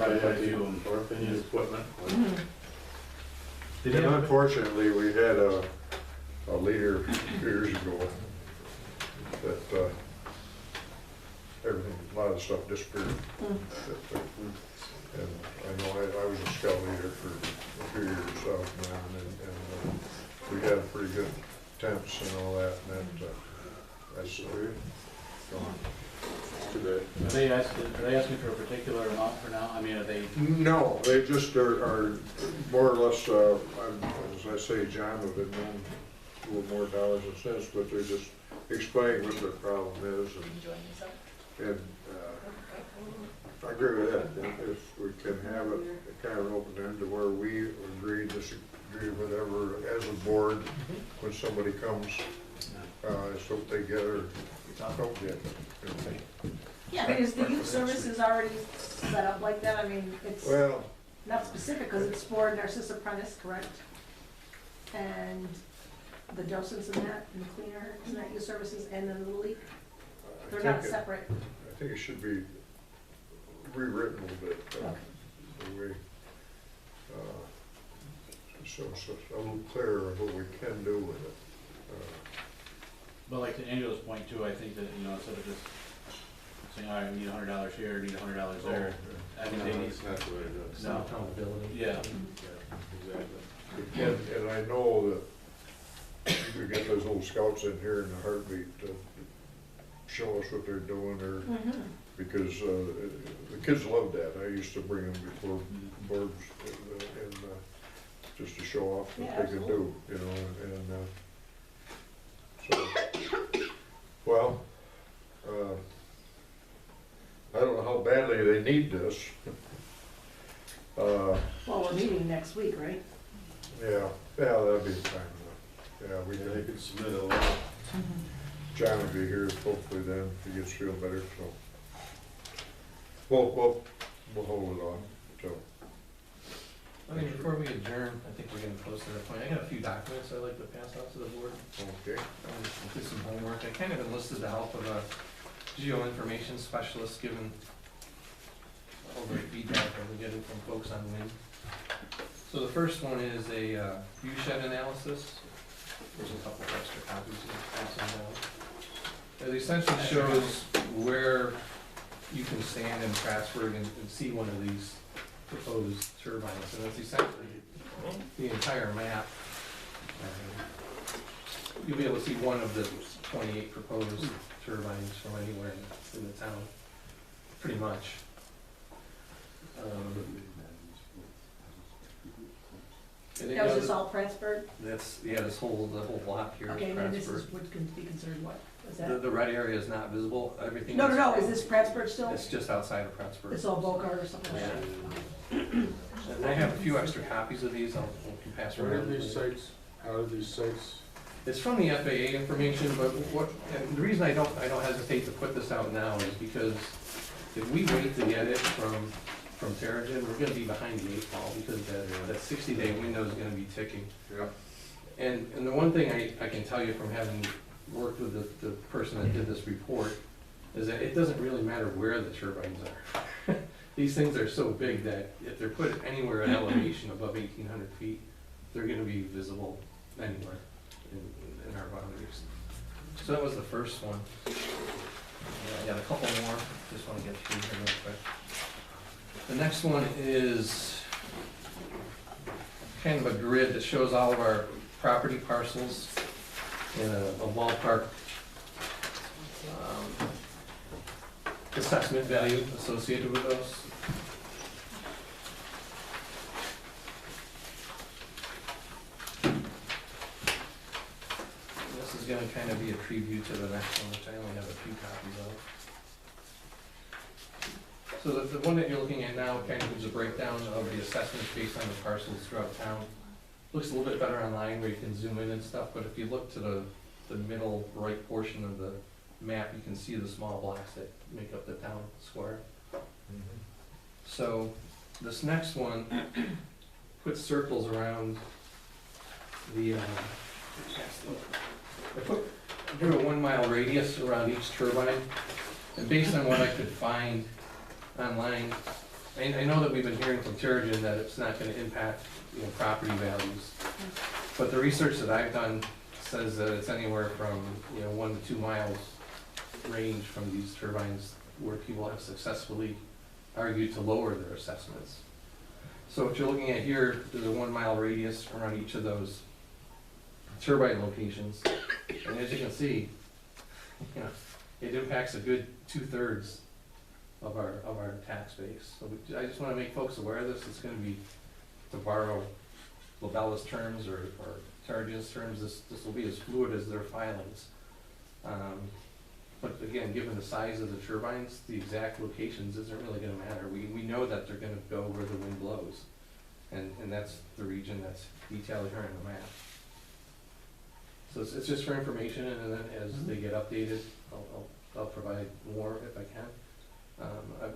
probably quite a few in his equipment. And unfortunately, we had a leader a few years ago that everything, a lot of stuff disappeared. And I know I was a scout leader for a few years out and we had pretty good tents and all that, and that's gone. Too bad. Are they asking for a particular amount for now? I mean, are they? No, they just are more or less, as I say, John would have known a little more dollars and cents, but they're just explaining what their problem is. And I agree with that. If we can have it kind of open end to where we agree, disagree, whatever, as a board, when somebody comes, so they get or don't get it. Yeah, but is the youth services already set up like that? I mean, it's Well, not specific because it's for Narcissa Prentice, correct? And the docents and that, and the cleaner, isn't that youth services and then the Little League? They're not separate. I think it should be rewritten a little bit, Okay. the way, so a little clearer of what we can do with it. But like to Angela's point too, I think that, instead of just saying, all right, we need $100 here, need $100 there, I think they need. That's not the way it is. No. Accountability. Yeah. Exactly. And I know that we get those old scouts in here in a heartbeat to show us what they're doing, or because the kids love that. I used to bring them before boards and just to show off what they could do, and so, well, I don't know how badly they need this. Well, we're meeting next week, right? Yeah, that'd be fine enough. Yeah, we They can, could submit a lot. John will be here hopefully then, if he gets feeling better, so. We'll hold it on, so. I mean, before we adjourn, I think we're getting close to that point. I got a few documents I'd like to pass out to the board. Okay. Do some homework. I kind of enlisted the help of a geoinformation specialist, given all the feedback that we're getting from folks on wind. So the first one is a view shed analysis. There's a couple extra copies you can pass them down. It essentially shows where you can stand in Prattsburgh and see one of these proposed turbines, and that's essentially the entire map. You'll be able to see one of the 28 proposed turbines from anywhere in the town, pretty much. That was just all Prattsburgh? That's, yeah, the whole block here is Okay, and then this is, Prattsburgh. would be considered what? Is that? The red area is not visible, everything. No, is this Prattsburgh still? It's just outside of Prattsburgh. It's all Bogart or something like Yeah. that? And I have a few extra copies of these, I'll pass Where are around. these sites, how are these sites? It's from the FAA information, but and the reason I don't hesitate to put this out now is because if we wait to get it from Terrigen, we're gonna be behind the 8 ball, because that 60-day window is gonna be ticking. Yeah. And the one thing I can tell you from having worked with the person that did this report is that it doesn't really matter where the turbines are. These things are so big that if they're put anywhere at elevation above 1,800 feet, they're gonna be visible anywhere in our boundaries. So that was the first one. I got a couple more, just wanna get through here real quick. The next one is kind of a grid that shows all of our property parcels in a ballpark assessment value associated with those. This is going to kind of be a preview to the next one, which I only have a few copies of. So the one that you're looking at now kind of gives a breakdown of the assessments based on the parcels throughout town. Looks a little bit better online where you can zoom in and stuff, but if you look to the middle right portion of the map, you can see the small blocks that make up the town square. So this next one puts circles around the, I drew a 1 mile radius around each turbine, and based on what I could find online, I know that we've been hearing from Terrigen that it's not gonna impact, property values. But the research that I've done says that it's anywhere from, 1 to 2 miles range from these turbines where people have successfully argued to lower their assessments. So what you're looking at here, there's a 1 mile radius around each of those turbine locations. And as you can see, it impacts a good 2/3 of our tax base. So I just wanna make folks aware of this. It's gonna be, to borrow Labella's terms or Terrigen's terms, this will be as fluid as their filings. But again, given the size of the turbines, the exact locations isn't really gonna matter. We know that they're gonna go where the wind blows. And that's the region that's detailed here on the map. So it's just for information, and then as they get updated, I'll provide more if I can.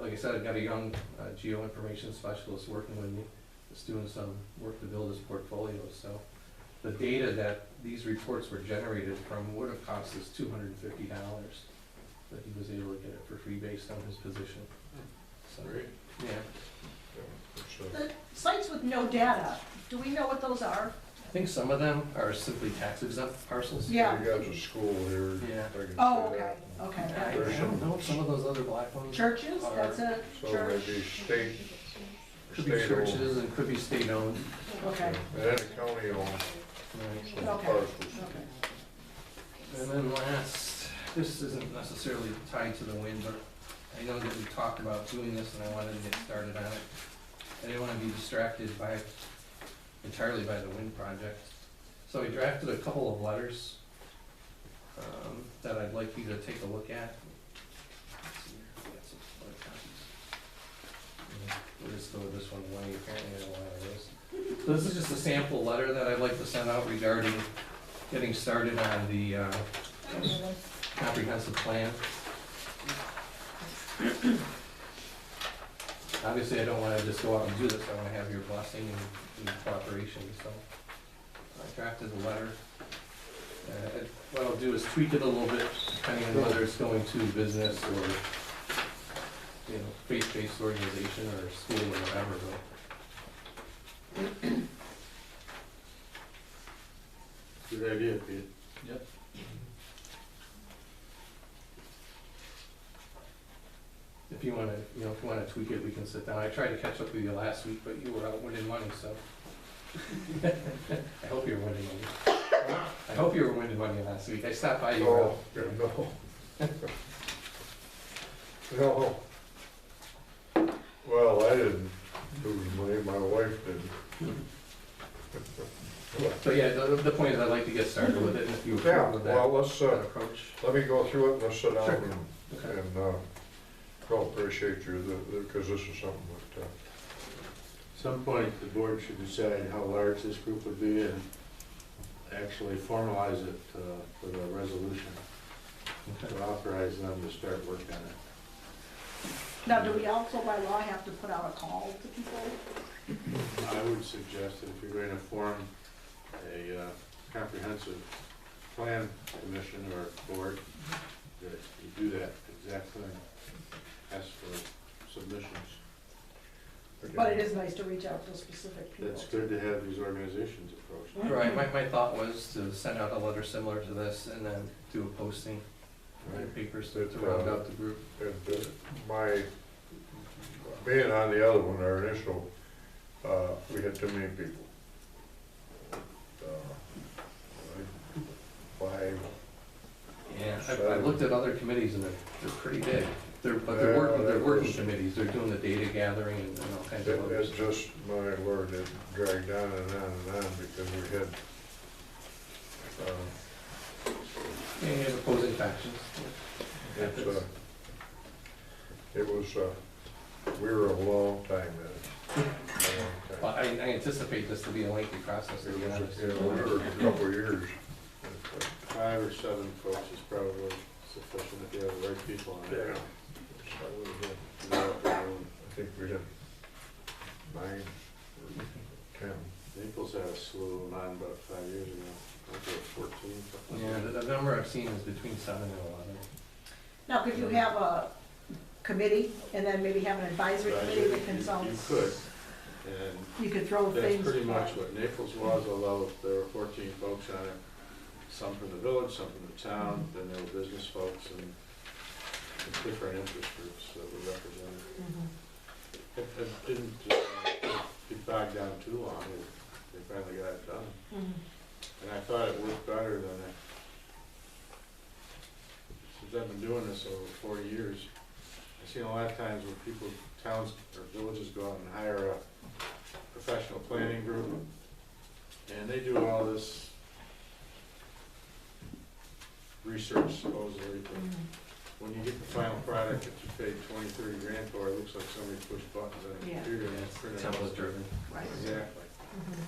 Like I said, I've got a young geoinformation specialist working with me, that's doing some work to build his portfolio, so the data that these reports were generated from would have cost us $250, but he was able to get it for free based on his position. So, Great. yeah, The sites with no data, do we know what those are? I think some of them are simply tax exempt parcels. Yeah. You got the school here. Yeah. I can Oh, see okay, that. okay. I don't know if some of those other black ones. Churches, that's a So church, maybe state. Could be state-owned. churches and could be state-owned. okay, And then county owned Right. some Okay. parcels. okay. And then last, this isn't necessarily tied to the wind, but I know that we talked about doing this and I wanted to get started on it. I didn't want to be distracted entirely by the wind project. So I drafted a couple of letters that I'd like you to take a look at. Let's see, we got some other copies. We'll just go with this one away, apparently I don't know what it is. So this is just a sample letter that I'd like to send out regarding getting started on the comprehensive plan. Obviously, I don't wanna just go out and do this, I wanna have your blessing and cooperation, so I drafted the letter. What I'll do is tweak it a little bit, depending on whether it's going to business or, faith-based organization or school or whatever, but Good idea, Pete. Yep. if you wanna tweak it, we can sit down. I tried to catch up with you last week, but you were out winning money, so. I hope you were winning money. I hope you were winning money last week. I stopped by, you were out. No. No. Well, I didn't lose money, my wife did. So yeah, the point is I'd like to get started with it, and if you Yeah, approve of that, well, let's, that approach. let me go through it and let's sit down Sure. and, Okay. I'll appreciate you, because this is something that, Some point, the board should decide how large this group would be and actually formalize it with a resolution Okay. to authorize them to start work on it. Now, do we also by law have to put out a call to people? I would suggest that if you're going to form a comprehensive plan commission or board, that you do that exact thing. Ask for submissions. But it is nice to reach out to specific people. It's good to have these organizations approached. Right, my thought was to send out a letter similar to this and then do a posting in the papers to round out the group. my, being on the other one, our initial, we had too many people. Five, Yeah, I've looked at other committees and they're pretty big. They're working committees, they're doing the data gathering and all kinds of other it's stuff. just, my word, it dragged on and on and on because we had, Yeah, you have opposing factions. it's, it was, we were a long time at it. A Well, long time. I anticipate this to be a lengthy process, to It be was, honest. we were a couple of years. 5 or 7 folks is probably sufficient if you have the right people on Yeah. it. So we had, Know what they're doing. I think we had 9 or 10. Naples had a slew of mine about 5 years ago. I think there were 14. something like Yeah, that. the number I've seen is between 7 and 11. Now, could you have a committee, and then maybe have an advisory committee that You consults. could, and You could throw that's things. pretty much what Naples was, although there were 14 folks on it. Some from the village, some from the town, then there were business folks and different interest groups that were represented. Mhm. It didn't get bogged down too long, they finally got it done. Mhm. And I thought it worked better than it. Since I've been doing this over 40 years, I've seen a lot of times when people, towns or villages go out and hire a professional planning group, and they do all this research supposedly, but Mhm. when you get the final product that you paid 20, 30 grand for, it looks like somebody pushed buttons on a Yeah. computer and printed it out. Template driven. Right. Exactly. Mhm.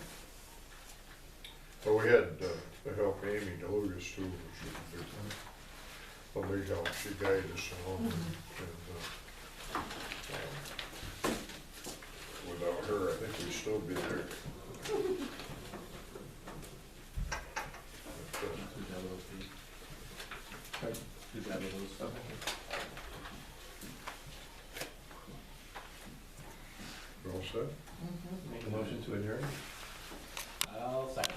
Well, we had the help Amy Delugas too, which was a big help. She guided us along. And without her, I think we'd still be there. But, Who's that little fee? Right. Who's that little stuff? All set? Mhm. Make a motion to adjourn? I'll second.